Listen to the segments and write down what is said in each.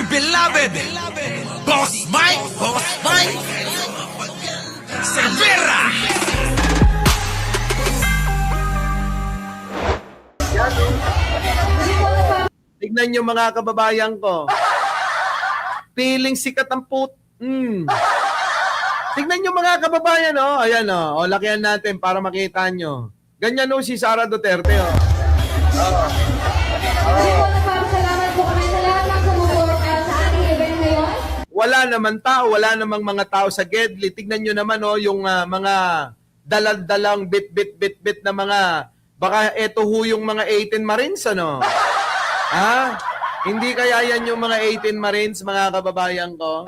dear beloved, Boss Mike, Cervera. Tignan nyo mga kababayan ko. Piling sikat ang Tignan nyo mga kababayan, oh. Ayan, oh. O, lakihan natin para makita nyo. Ganyan, oh, si Sara Duterte, oh. Salamat po kami sa lahat ng sumuporta sa ating event ngayon. Wala naman tao, wala namang mga tao sa Gedli. Tignan nyo naman, oh, yung mga dalal-dalang bit na mga, baka eto ho yung mga 18 Marines, ano? Ha? Hindi kaya yan yung mga 18 Marines, mga kababayan ko?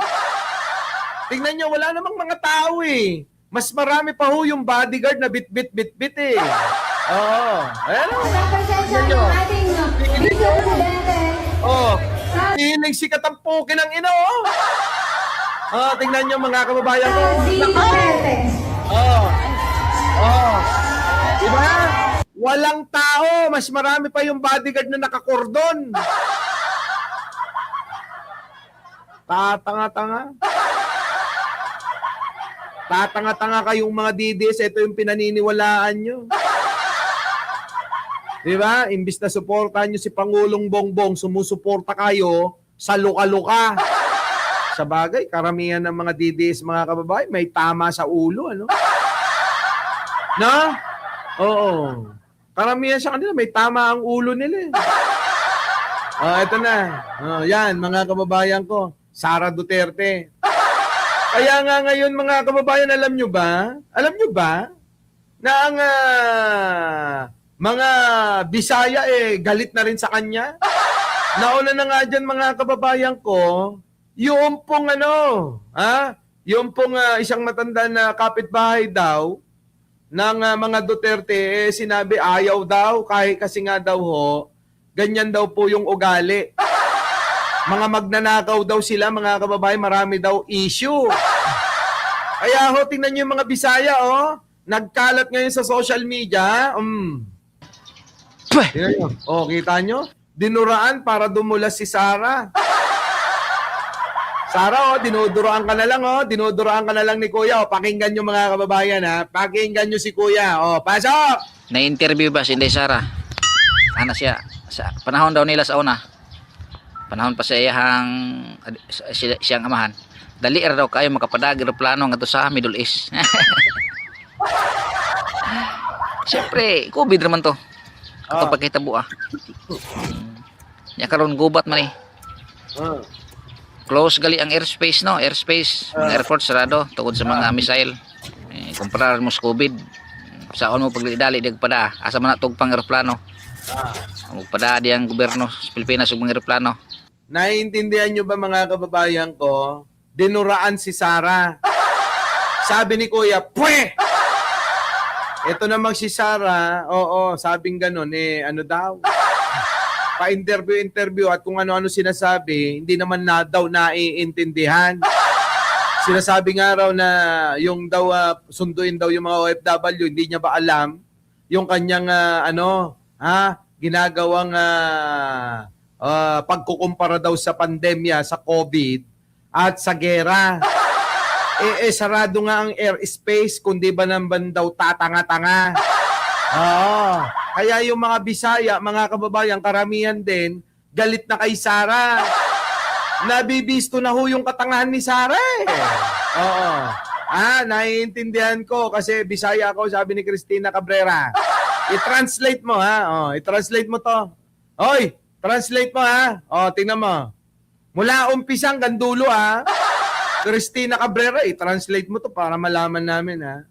Tingnan nyo, wala namang mga tao eh. Mas marami pa ho yung bodyguard na bit eh. Oo. Ayan o. Pasensya ng ating Vice Presidente. Oh, piling sikat ang puki ng ino, oh. Oh, tingnan nyo mga kababayan ko. Duterte. Oh. Oh. Diba? Walang tao. Mas marami pa yung bodyguard na nakakordon. Tatanga-tanga. Tatanga-tanga kayong mga DDS. Ito yung pinaniniwalaan nyo. Diba? Imbis na suportahan nyo si Pangulong Bongbong, sumusuporta kayo sa luka-luka. Sa bagay, karamihan ng mga DDS, mga kababayan, may tama sa ulo, ano? No? Oo. Karamihan sa kanila, may tama ang ulo nila. Oh, ito na. Oh, yan, mga kababayan ko. Sara Duterte. Kaya nga ngayon, mga kababayan, alam nyo ba na ang mga Bisaya galit na rin sa kanya? Nauna na nga dyan, mga kababayan ko, yung pong yung pong isang matanda na kapitbahay daw ng mga Duterte, sinabi ayaw daw, kahit kasi nga daw ho, ganyan daw po yung ugali. Mga magnanakaw daw sila, mga kababayan, marami daw issue. Kaya ho, tingnan nyo yung mga Bisaya, oh. Nagkalat ngayon sa social media. Tingnan nyo. Oh, kita nyo? Dinuraan para dumulas si Sara. Sara, oh, dinuduraan ka na lang, oh. Dinuduraan ka na lang ni Kuya. Oh, pakinggan nyo mga kababayan, ha. Pakinggan nyo si Kuya. Oh, pasok! Na-interview ba si Inday Sara? Ano siya? Sa panahon daw nila sa una. Panahon pa sa siyang amahan. Dali ra daw kayo makapadag eroplano nga to sa Middle East. Siyempre, COVID naman to. Ato pagkitabo ah. Ya karon gubat man eh. Close gali ang airspace no, airspace, mga airport sarado tungod sa mga missile. Kumpara mo sa COVID. Saon mo pagdali digpada, asa man natog pang eroplano. Magpada di ang gobyerno sa Pilipinas ug mga eroplano. Naiintindihan nyo ba mga kababayan ko? Dinuraan si Sara. Sabi ni Kuya, pwe! Ito namang si Sara, oo, sabing ganun, ano daw? Pa-interview at kung ano-ano sinasabi, hindi naman na daw naiintindihan. Sinasabi nga raw na yung daw, sunduin daw yung mga OFW, hindi niya ba alam yung kanyang, ginagawang pagkukumpara daw sa pandemya, sa COVID at sa gera. Sarado nga ang airspace, kundi ba naman daw tatanga-tanga. Oo. Kaya yung mga Bisaya, mga kababayan, karamihan din, galit na kay Sara. Nabibisto na ho yung katangahan ni Sara eh. Oo. Naiintindihan ko kasi Bisaya ako, sabi ni Cristina Cabrera. I-translate mo ha. I-translate mo to. Hoy, translate mo ha. Tingnan mo. Mula umpisa hanggang dulo ha. Cristina Cabrera, i-translate mo to para malaman namin ha.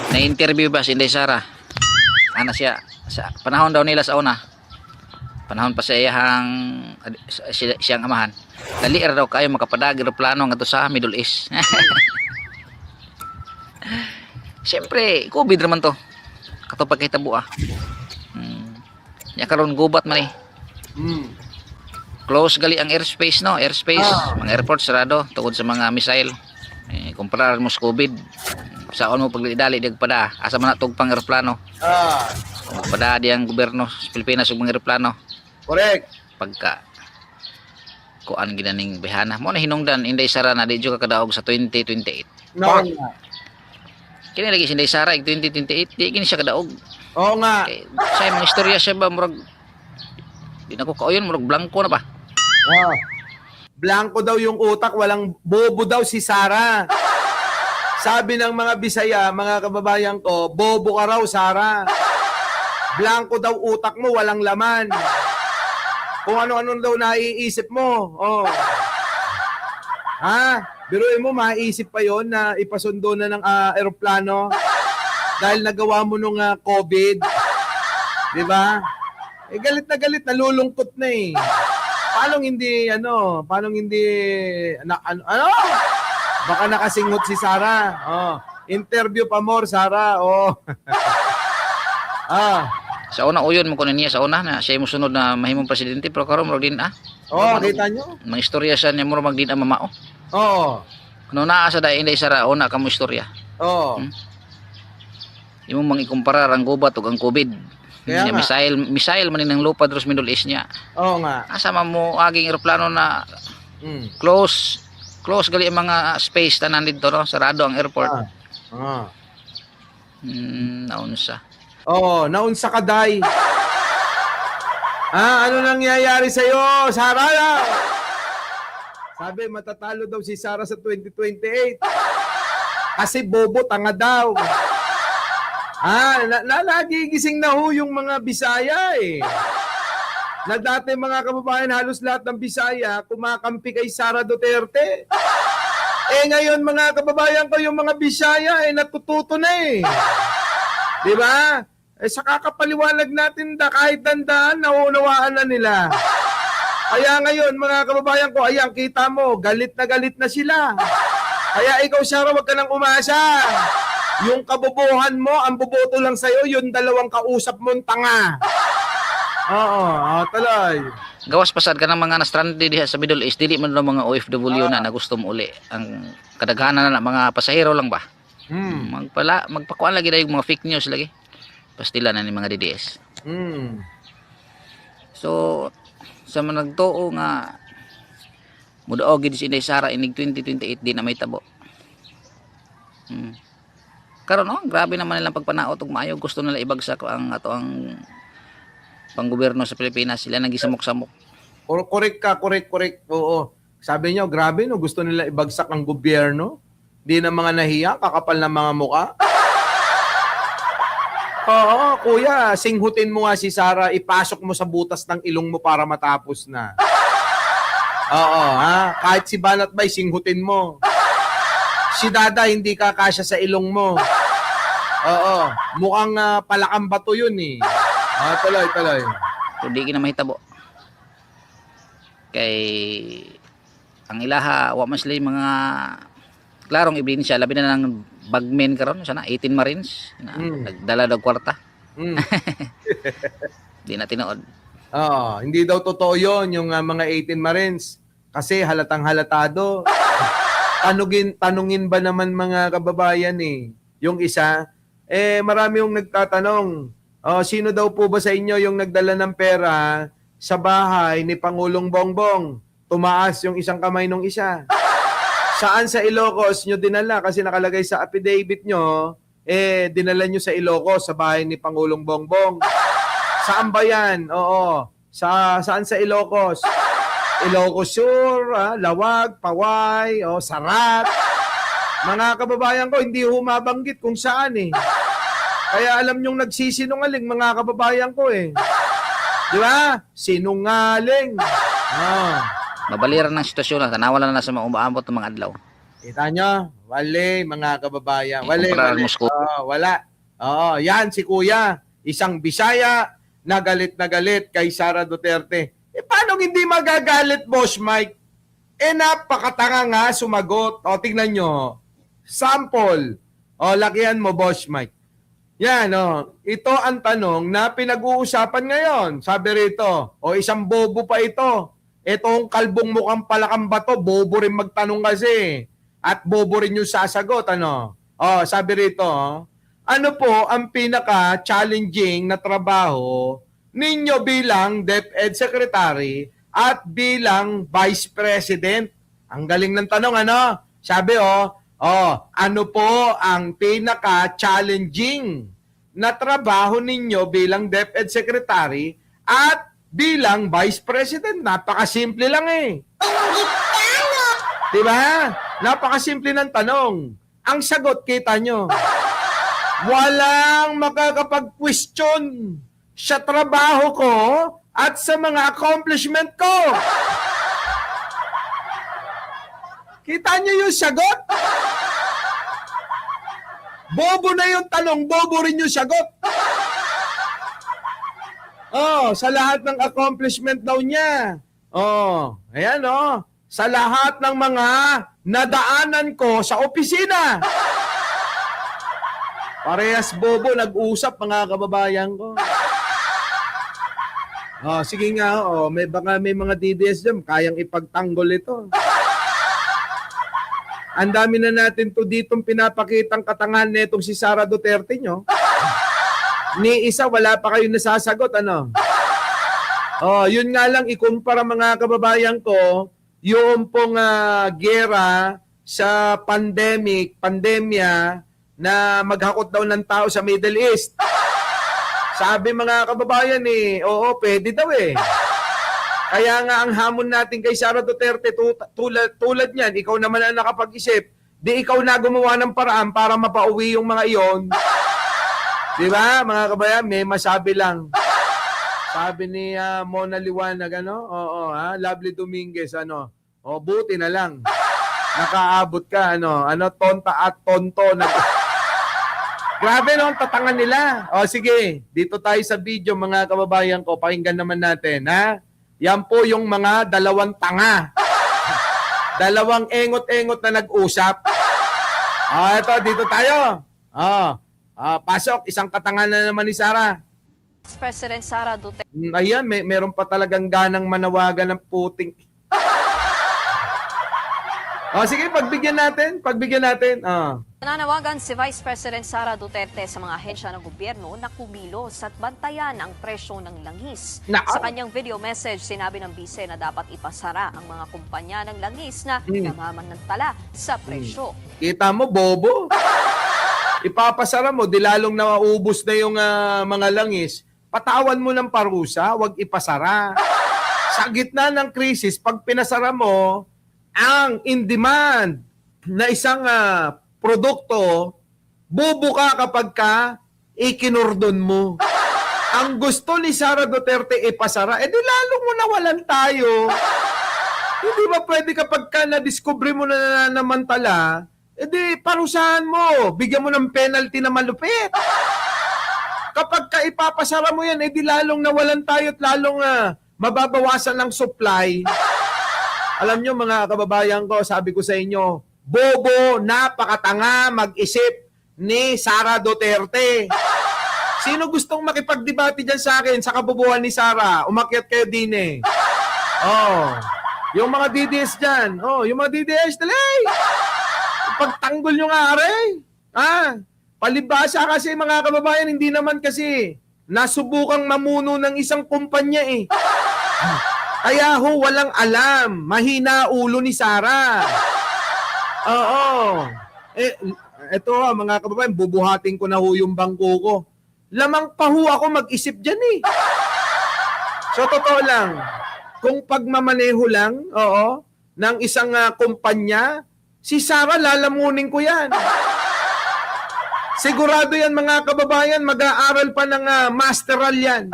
Na-interview ba si Inday Sara? Ano siya? Sa panahon daw nila sa una. Panahon pa sa siyang amahan. Dali ra daw kayo makapadag eroplano nga to sa Middle East. Siyempre, COVID naman to. Kato pagkitabo ah. Ya karon gubat man eh. Close gali ang airspace no, airspace, mga airport sarado tungod sa mga missile. Kumpara mo sa COVID. Saon mo pagdali digpada, asa man natog pang eroplano. Magpada di ang gobyerno sa Pilipinas ug mga eroplano. Correct. pagka kuan ginaning behana mo na hinungdan Inday Sara na di jud ka kadaog sa 2028. No nga. Kini lagi si Inday Sara 2028 di kini siya kadaog. Oo nga. Kay sa mga istorya siya ba murag di na ko kauyon murag blanco na ba. Oh. Blanco daw yung utak, walang bobo daw si Sara. Sabi ng mga Bisaya, mga kababayan ko, bobo ka raw, Sara. Blanco daw utak mo, walang laman. Kung ano-ano daw naiisip mo. Oh. Ha? Biruin mo, maisip pa yon na ipasundo na ng eroplano dahil nagawa mo nung COVID. Di ba? Eh, galit, nalulungkot na eh. Paano hindi, ano? Baka nakasingot si Sara. Oh. Interview pa more, Sara. Oh. Sa una uyon mo kuno niya sa una na siya mo sunod na mahimong presidente pero karon murag din Oh, kita nyo? mga istorya siya niya murag magdin mamao. Oo. Kuno naa sa dai Inday Sara una ka mo istorya. Oo. Imo mang ikumpara ang gubat ug ang COVID. Kaya Niya, nga. misail man ng lupa dros Middle East niya. Oo nga. Asa man mo aging eroplano na Mm. close gali ang mga space tanan dito no, sarado ang airport. Naunsa. Oo, naunsa ka, Day. Ano nangyayari sa'yo, Sara? Sabi, matatalo daw si Sara sa 2028. Kasi bobo, tanga daw. Nagigising na ho yung mga Bisaya eh. Na dati mga kababayan, halos lahat ng Bisaya, kumakampi kay Sara Duterte. Eh ngayon mga kababayan ko, yung mga Bisaya, natututo na eh. Di ba? Sa kakapaliwanag natin kahit dandaan, nauunawaan na nila. Kaya ngayon, mga kababayan ko, ayan, kita mo, galit na sila. Kaya ikaw, Sara, wag ka nang umasa. Yung kabobohan mo, ang boboto lang sa'yo, yung dalawang kausap mong tanga. Oo, tuloy. Gawas pasad ka ng mga na-stranded diha sa Middle East, dili man daw mga OFW na gusto mo uli. Ang kadaghanan na mga pasahero lang ba? Magpakuan lagi na yung mga fake news lagi. Pastila na ni mga DDS. So, sa mga nagtuo nga mudaog gid si Inday Sara inig 2028 di na may tabo. Karon grabe naman nilang pagpanaot ug maayo gusto nila ibagsak ang panggobyerno sa Pilipinas, sila nagisamok-samok. Correct ka, correct. Oo. Sabi niyo, grabe no, gusto nila ibagsak ang gobyerno. Di na mga nahiya, kakapal na mga muka. Oo, kuya, singhutin mo nga si Sara, ipasok mo sa butas ng ilong mo para matapos na. Oo, kahit si Banat Bay, singhutin mo. Si Dada, hindi kakasya sa ilong mo. Oo, mukhang palakang bato yun eh. Tuloy. So di na mahitabo. Kay ang ilaha wa man sila yung mga klarong ebidensya labi na ng bagmen karon sana 18 Marines na nagdala daw kwarta. Di na tinuod. Hindi daw totoo yon yung mga 18 Marines kasi halatang halatado. Tanungin ba naman mga kababayan eh, yung isa, marami yung nagtatanong, sino daw po ba sa inyo yung nagdala ng pera sa bahay ni Pangulong Bongbong? Tumaas yung isang kamay ng isa. Saan sa Ilocos nyo dinala? Kasi nakalagay sa affidavit nyo, dinala nyo sa Ilocos, sa bahay ni Pangulong Bongbong. Saan ba yan? Oo. Saan sa Ilocos? Ilocos Sur, Lawag, Paway, Sarat. Mga kababayan ko, hindi humabanggit kung saan eh. Kaya alam nyong nagsisinungaling mga kababayan ko eh. Di ba? Sinungaling. Mabaliran ng sitwasyon na tanawalan na sa mga umaabot ng mga adlaw. Kita nyo? Wale, mga kababayan. Wale. Wala. Yan si Kuya. Isang Bisaya na galit kay Sara Duterte. Paano hindi magagalit, Boss Mike? Napakatanga nga sumagot. Tingnan nyo. Sample. Lakihan mo, Boss Mike. Yan, ito ang tanong na pinag-uusapan ngayon. Sabi rito, isang bobo pa ito. Itong kalbong mukhang palakang bato, bobo rin magtanong kasi. At bobo rin yung sasagot, sabi rito, ano po ang pinaka-challenging na trabaho ninyo bilang DepEd Secretary at bilang Vice President? Ang galing ng tanong, ano? Sabi, ano po ang pinaka-challenging na trabaho ninyo bilang DepEd Secretary at bilang Vice President? Napakasimple lang eh. Diba? Napakasimple ng tanong. Ang sagot, kita nyo. Walang makakapag-question sa trabaho ko at sa mga accomplishment ko. Kita nyo yung sagot? Bobo na yung tanong, bobo rin yung sagot. Sa lahat ng accomplishment daw niya. Ayan sa lahat ng mga nadaanan ko sa opisina. Parehas bobo, nag-usap mga kababayan ko. Sige nga, baka may mga DDS dyan, kayang ipagtanggol ito. Ang dami na natin to ditong pinapakitang katangahan netong si Sara Duterte nyo. Ni isa, wala pa kayo nasasagot, ano? Yun nga lang, ikumpara mga kababayan ko, yung pong gera sa pandemya na maghakot daw ng tao sa Middle East. Sabi mga kababayan pwede daw eh. Kaya nga ang hamon natin kay Sara Duterte, tulad niyan, ikaw naman ang nakapag-isip, di ikaw na gumawa ng paraan para mapauwi yung mga iyon. Di ba, mga kababayan, may masabi lang. Sabi ni Mona Liwanag, Lovely Dominguez, buti na lang. Nakaabot ka, tonta at tonto. Grabe ang tatangan nila. Sige, dito tayo sa video, mga kababayan ko, pakinggan naman natin, ha? Yan po yung mga dalawang tanga. Dalawang engot-engot na nag-usap. Ito, dito tayo. Pasok, isang katangan na naman ni Sara. President Sara Duterte. Ayan, meron pa talagang ganang manawagan ng puting. Sige, pagbigyan natin. Nananawagan si Vice President Sara Duterte sa mga ahensya ng gobyerno na kumilos at bantayan ang presyo ng langis. Sa kanyang video message, sinabi ng bise na dapat ipasara ang mga kumpanya ng langis na namamanantala sa presyo. Kita mo, bobo? Ipapasara mo, di lalong nauubos na yung mga langis. Patawan mo ng parusa, wag ipasara. Sa gitna ng krisis, pag pinasara mo, ang in-demand na isang produkto, bubuka kapag ikinurdon mo. Ang gusto ni Sara Duterte ipasara, di lalong mo nawalan tayo. Hindi ba pwede kapag na-discover mo na namantala, di parusahan mo, bigyan mo ng penalty na malupit. Kapag ipapasara mo yan, di lalong nawalan tayo at lalong mababawasan ng supply. Alam nyo mga kababayan ko, sabi ko sa inyo, bobo, napakatanga mag-isip ni Sara Duterte. Sino gustong makipagdebate dyan sa akin sa kabubuhan ni Sara? Umakyat kayo din eh. Yung mga DDS dyan. Yung mga DDS, dali! Pagtanggol nyo nga, aray. Palibasa kasi mga kababayan, hindi naman kasi nasubukang mamuno ng isang kumpanya eh. Kaya walang alam. Mahina ulo ni Sara. Ito mga kababayan, bubuhatin ko na yung bangko ko. Lamang pa ako mag-isip dyan eh. So totoo lang, kung pagmamaneho lang, ng isang kumpanya, si Sara lalamunin ko yan. Sigurado yan mga kababayan, mag-aaral pa ng masteral yan.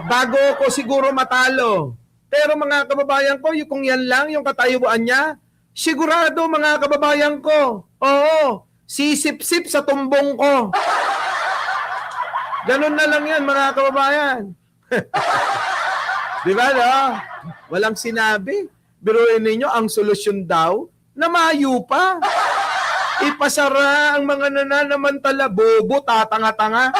Bago ko siguro matalo. Pero mga kababayan ko, kung yan lang yung katayuan niya, sigurado mga kababayan ko, sisip-sip sa tumbong ko. Ganun na lang yan mga kababayan. Di ba Walang sinabi. Biruin ninyo, ang solusyon daw, namayo pa. Ipasara ang mga nananamantala, bobo, tatanga-tanga.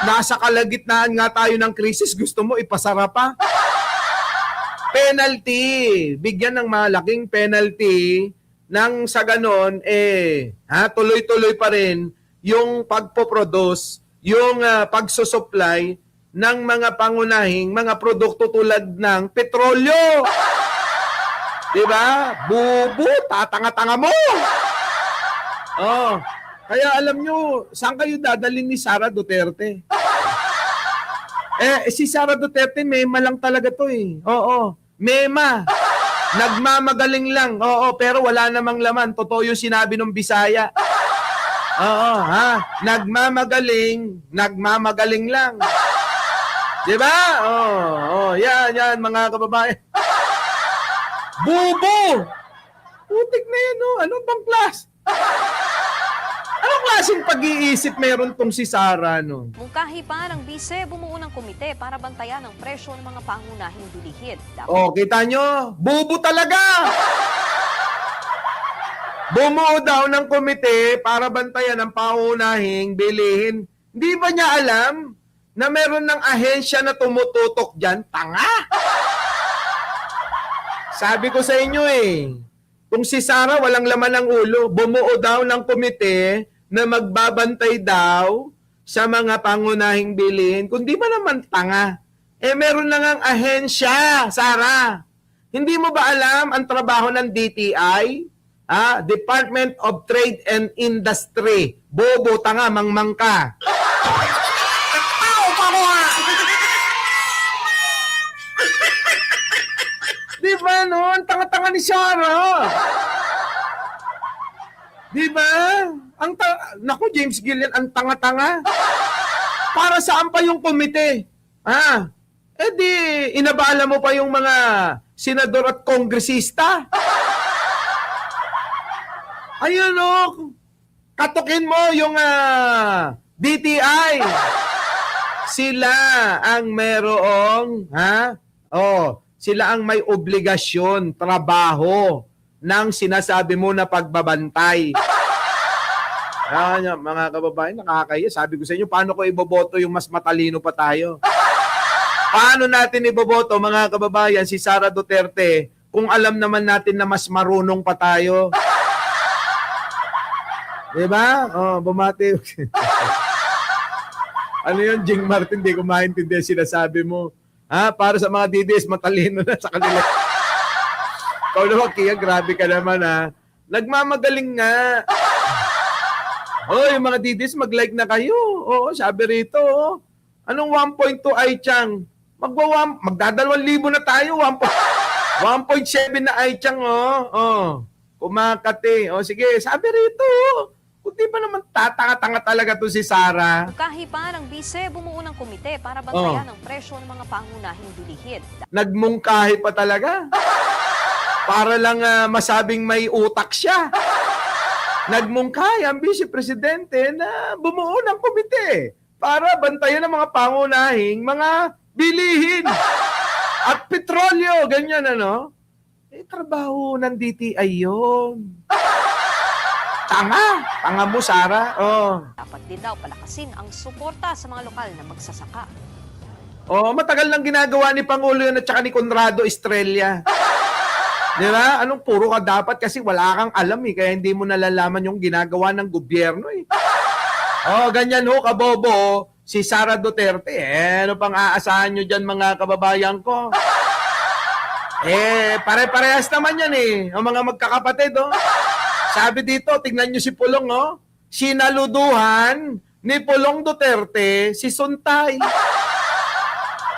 Nasa kalagitnaan nga tayo ng krisis, gusto mo ipasara pa? Penalty. Bigyan ng malaking penalty nang sa ganon, tuloy-tuloy pa rin yung pagpoproduce yung pagsusupply ng mga pangunahing mga produkto tulad ng petrolyo. Diba? Bubu, tatanga-tanga mo. Oh, kaya alam nyo, saan kayo dadalhin ni Sara Duterte? Si Sara Duterte, mema lang talaga to eh. Oo, mema. Nagmamagaling lang. Oo, pero wala namang laman. Totoo yung sinabi ng Bisaya. Oo, ha? Nagmamagaling lang. Diba? Oo, yan, mga kababayan. Bubo! Putik na yan, no? Anong bang class? Anong klaseng pag-iisip meron tong si Sara, no? Mungkahi pa ng bise, bumuo ng komite para bantayan ang presyo ng mga pangunahing bilihin. Oh, kita nyo? Bubo talaga! Bumuo daw ng komite para bantayan ang pangunahing bilihin. Hindi ba niya alam na meron ng ahensya na tumututok dyan? Tanga! Sabi ko sa inyo kung si Sara walang laman ng ulo, bumuo daw ng komite na magbabantay daw sa mga pangunahing bilhin. Kung di ba naman tanga, meron na ngang ahensya, Sara. Hindi mo ba alam ang trabaho ng DTI? Department of Trade and Industry. Bobo, tanga, mangmang ka. Di ba, no? Ang tanga-tanga ni Sara. Di ba? Naku, James Gillian, ang tanga-tanga. Para saan pa yung komite? Di, inabala mo pa yung mga senador at kongresista. Ayun, no? Katukin mo yung DTI. Sila ang merong, sila ang may obligasyon, trabaho ng sinasabi mo na pagbabantay. Mga kababayan, nakakaya. Sabi ko sa inyo, paano ko iboboto yung mas matalino pa tayo? Paano natin iboboto, mga kababayan, si Sara Duterte kung alam naman natin na mas marunong pa tayo? Diba? Bumati. Ano yun, Jing Martin, di ko maintindihan sinasabi mo. Para sa mga DDS, matalino na sa kanila. Ikaw naman, Kia, grabe ka naman, Nagmamagaling nga. Yung mga DDS, mag-like na kayo. Oo, sabi rito, Anong 1.2 ay Chang? Magdadalawang na tayo. 1.7 na ay Chang, Kumakati. Sige, sabi rito, Kung di ba naman tatanga-tanga talaga to si Sara? Mungkahi pa ng bise, bumuo ng komite para bantayan ang presyo ng mga pangunahing bilihin. Nagmungkahi pa talaga. Para lang masabing may utak siya. Nagmungkahi ang Vice Presidente na bumuo ng komite para bantayan ang mga pangunahing mga bilihin at petrolyo, ganyan trabaho ng DTI yun. Tanga mo, Sara. Dapat din daw palakasin ang suporta sa mga lokal na magsasaka. Matagal lang ginagawa ni Pangulo yun at saka ni Conrado Estrella. Di ba? Anong puro ka dapat kasi wala kang alam kaya hindi mo nalalaman yung ginagawa ng gobyerno ganyan kabobo, si Sara Duterte. Ano pang aasahan nyo dyan mga kababayan ko? Pare-parehas naman yan ang mga magkakapatid Sabi dito, tingnan nyo si Pulong sinaluduhan ni Pulong Duterte si Suntay.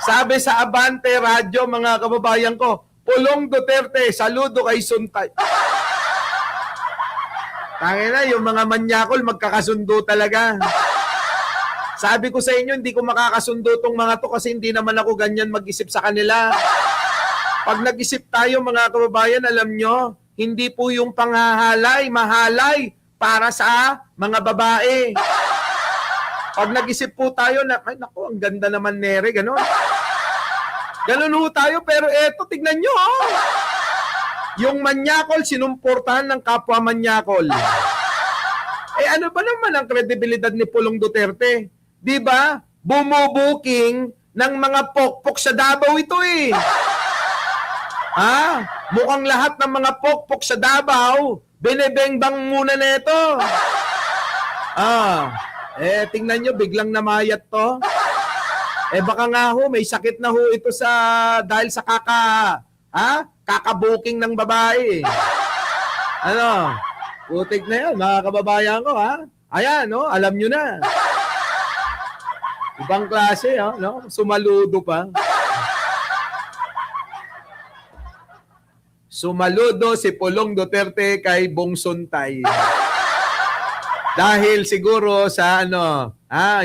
Sabi sa Abante Radio mga kababayan ko, Pulong Duterte, saludo kay Suntay. Tangina, yung mga manyakol magkakasundo talaga. Sabi ko sa inyo, hindi ko makakasundo tong mga to kasi hindi naman ako ganyan mag-isip sa kanila. Pag nag-isip tayo mga kababayan, alam nyo, hindi po yung panghahalay, mahalay para sa mga babae. Pag nag-isip po tayo na, ay naku, ang ganda naman nere, gano'n. Ganun ho tayo, pero eto, tignan nyo, yung manyakol, sinumportahan ng kapwa manyakol. Ano ba naman ang kredibilidad ni Pulong Duterte? Di ba? Bumubuking ng mga pokpok sa Davao ito Mukhang lahat ng mga pokpok sa Davao, binebengbang muna na ito. Tingnan nyo, biglang namayat to. Baka nga ho, may sakit na ho ito dahil sa kakabuking ng babae. Ano? Putik na yan, mga kababayan ko, ha? Ayan, no? Alam nyo na. Ibang klase, ha? No? Sumaludo pa. Sumaludo si Pulong Duterte kay Bong Suntay. Dahil siguro sa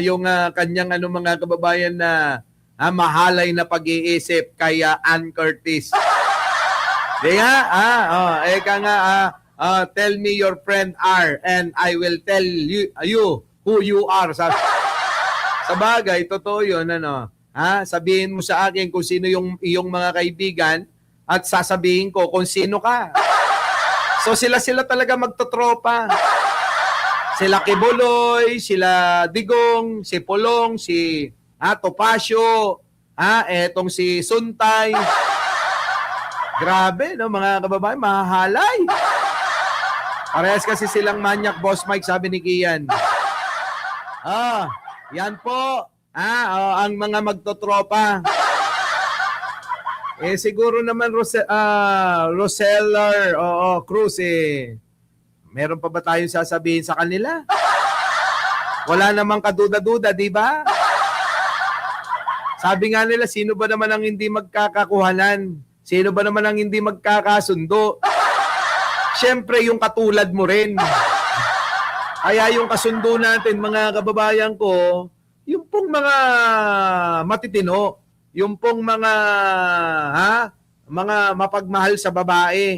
yung kanyang mga kababayan na mahalay na pag-iisip kay Ann Curtis. Kaya, tell me your friend are and I will tell you who you are. Sa bagay, totoo yun, sabihin mo sa akin kung sino yung iyong mga kaibigan at sasabihin ko kung sino ka. So sila talaga magtotropa. Sila Kibuloy, sila Digong, si Pulong, si Topacio, etong si Suntay. Grabe, no, mga kababayan, mahahalay. Parehas kasi silang manyak, Boss Mike, sabi ni Kian. Yan po, ang mga magtotropa. Siguro naman Roseller, Cruz, meron pa ba tayong sasabihin sa kanila? Wala namang kaduda-duda, di ba? Sabi nga nila, sino ba naman ang hindi magkakakuhanan? Sino ba naman ang hindi magkakasundo? Siyempre, yung katulad mo rin. Kaya yung kasundo natin, mga kababayan ko, yung pong mga matitino, yung pong mga mapagmahal sa babae,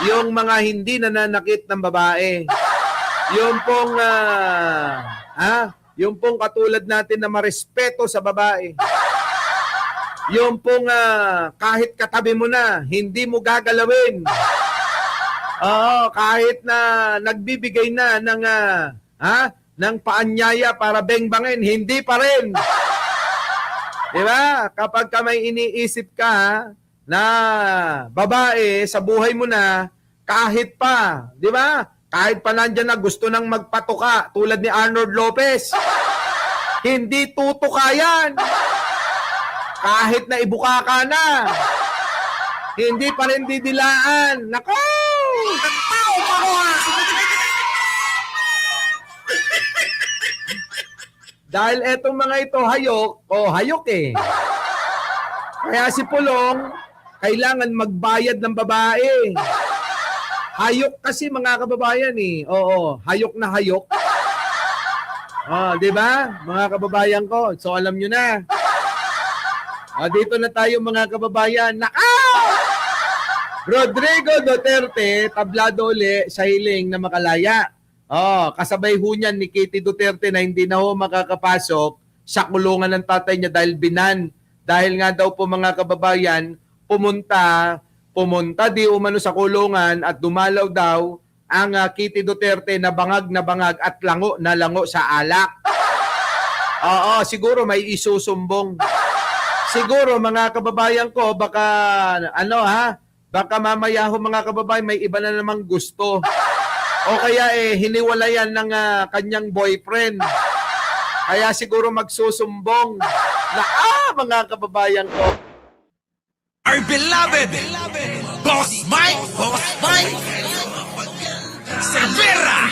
yung mga hindi nananakit ng babae, yung pong katulad natin na marespeto sa babae, yung pong kahit katabi mo na, hindi mo gagalawin. Kahit na nagbibigay na ng paanyaya para bengbangin, hindi pa rin. Di ba? Kapag ka may iniisip ka na babae sa buhay mo na, kahit pa, di ba? Kahit pa nandyan na gusto nang magpatuka tulad ni Arnold Lopez, hindi tutuka yan. Kahit na ibuka ka na, hindi pa rin didilaan. Nako! Tao pa ko ha! Dahil etong mga ito hayok eh. Kaya si Pulong, kailangan magbayad ng babae. Hayok kasi, mga kababayan eh. Hayok na hayok. Di ba? Mga kababayan ko. So alam nyo na. Dito na tayo, mga kababayan. Rodrigo Duterte, tablado uli sa hiling na makalaya. Kasabay ho niyan ni Kitty Duterte na hindi na ho makakapasok sa kulungan ng tatay niya dahil binan. Dahil nga daw po, mga kababayan, pumunta di umano sa kulungan at dumalaw daw ang Kitty Duterte na bangag at lango sa alak. Siguro may isusumbong. Siguro, mga kababayan ko, baka baka mamaya ho, mga kababayan, may iba na namang gusto. O kaya hiniwalayan ng kanyang boyfriend. Kaya siguro magsusumbong na mga kababayan ko. Our beloved Boss Mike Cervera.